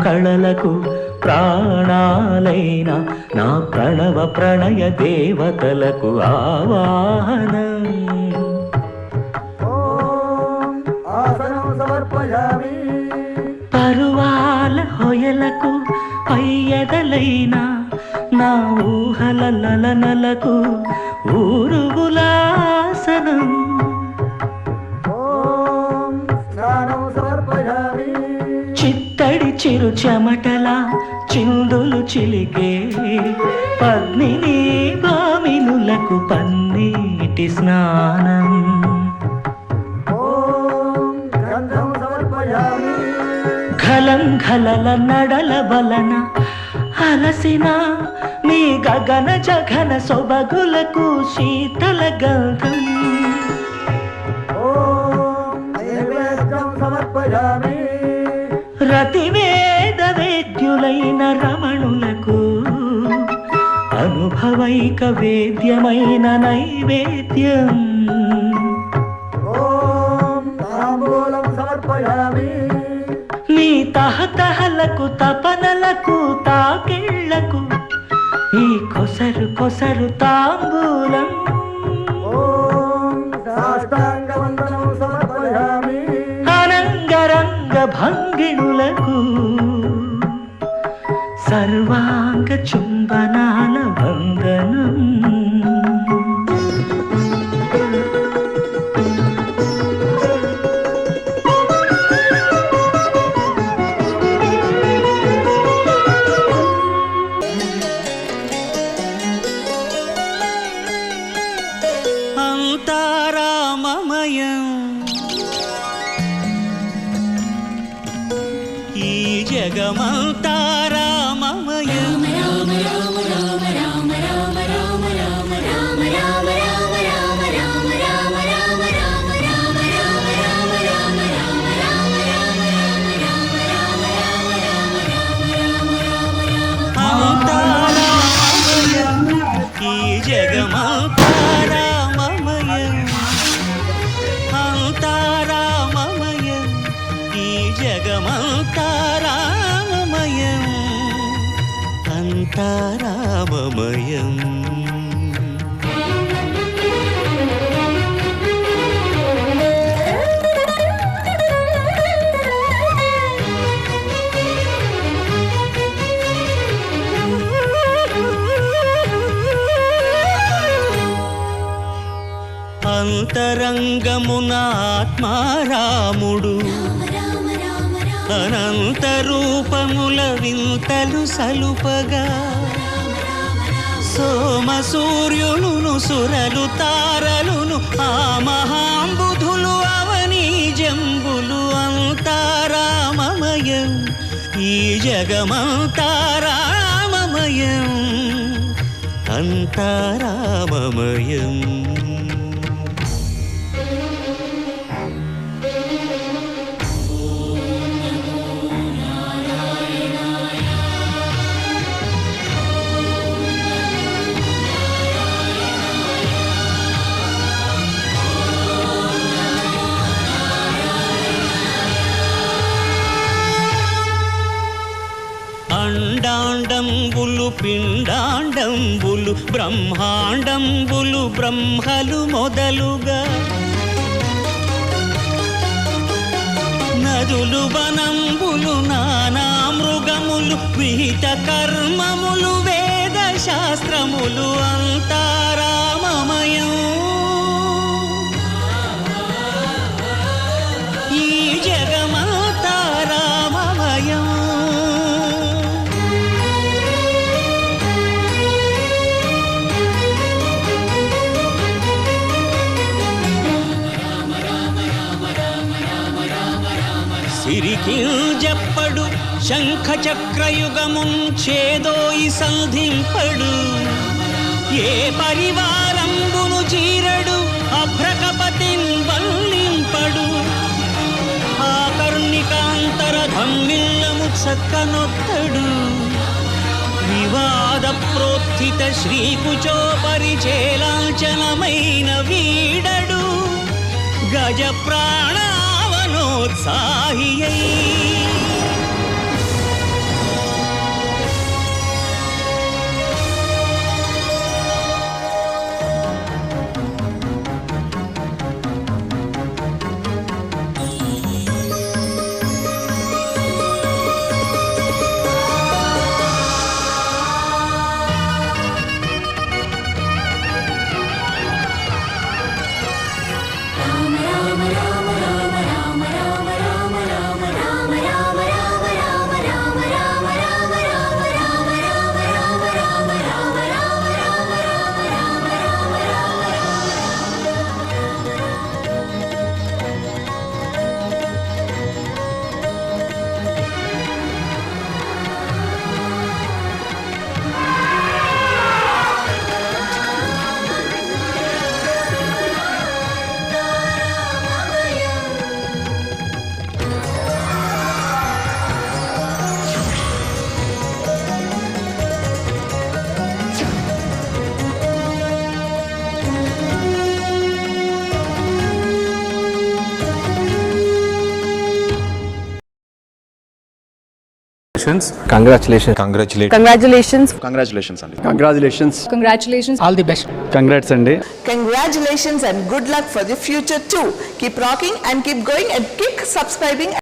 కళలకు ప్రాణాలైన నా ప్రణవ ప్రణయ దేవతలకు ఆవాహనం. పరువాల హొయలకు పయ్యదలైన నా ఊహల లలనలకు ఊరుగులాసనం. చిత్తడి చిరు చెమటల చిందులు చిలికే పద్మిని భామినులకు పన్నీటి స్నానం. ఖలంఖలల నడల వలన అలసిన నీ గగన జగన సొబగులకు శీతల గంధం. రతివేద వేద్యులైన రమణులకు అనుభవైక వేద్యమైన నైవేద్యం. నీ తహతహలకు తపనలకు తాకిళ్లకు ఈ కొసరు కొసరు తాంబూలం. అనంగరంగ భంగిణులకు సర్వాంగ చుంబనాల వందనం. అంతారామమయం ఈ జగమంతారామమయం. అంతారామమయం ఈ జగమంతారామమయం. అంతారామమయం ఈ జగమంతారామమయం. అంతారామమయం. అంతరంగమున ఆత్మారాముడు అనంత రూపముల వింతలు సలుపగా సోమ సూర్యులును సురలు తారలును ఆ మహాంబుధులు అవనీ జంబులు. అంతారామమయం ఈ జగమంతారామమయం. అంతారామమయం. అండాండంబులు పిండాండంబులు బ్రహ్మాండంబులు బ్రహ్మలు మొదలుగా నదులు వనంబులు నానా మృగములు విహిత కర్మములు వేద శాస్త్రములు. అంతారామమయం ఈ జగమంతారామమయం. సిరికింజప్పడు శంఖ చక్రయుగముంచేదోయి సంధింపడు ఏ పరివారంబును చీరడు అభ్రకపతిన్ వల్లింపడు ఆ కర్ణికాంతర ధమ్మిల్లము చక్కనొత్తడు వివాద ప్రోత్థిత శ్రీకుచోపరిచేలాంఛనమైన వీడడు గజ ప్రాణావనోత్సాహియై Congratulations. Congratulations అండి. Congratulations. All the best. Congrats అండి. Congratulations and good luck for the future too. Keep rocking and keep going and keep subscribing.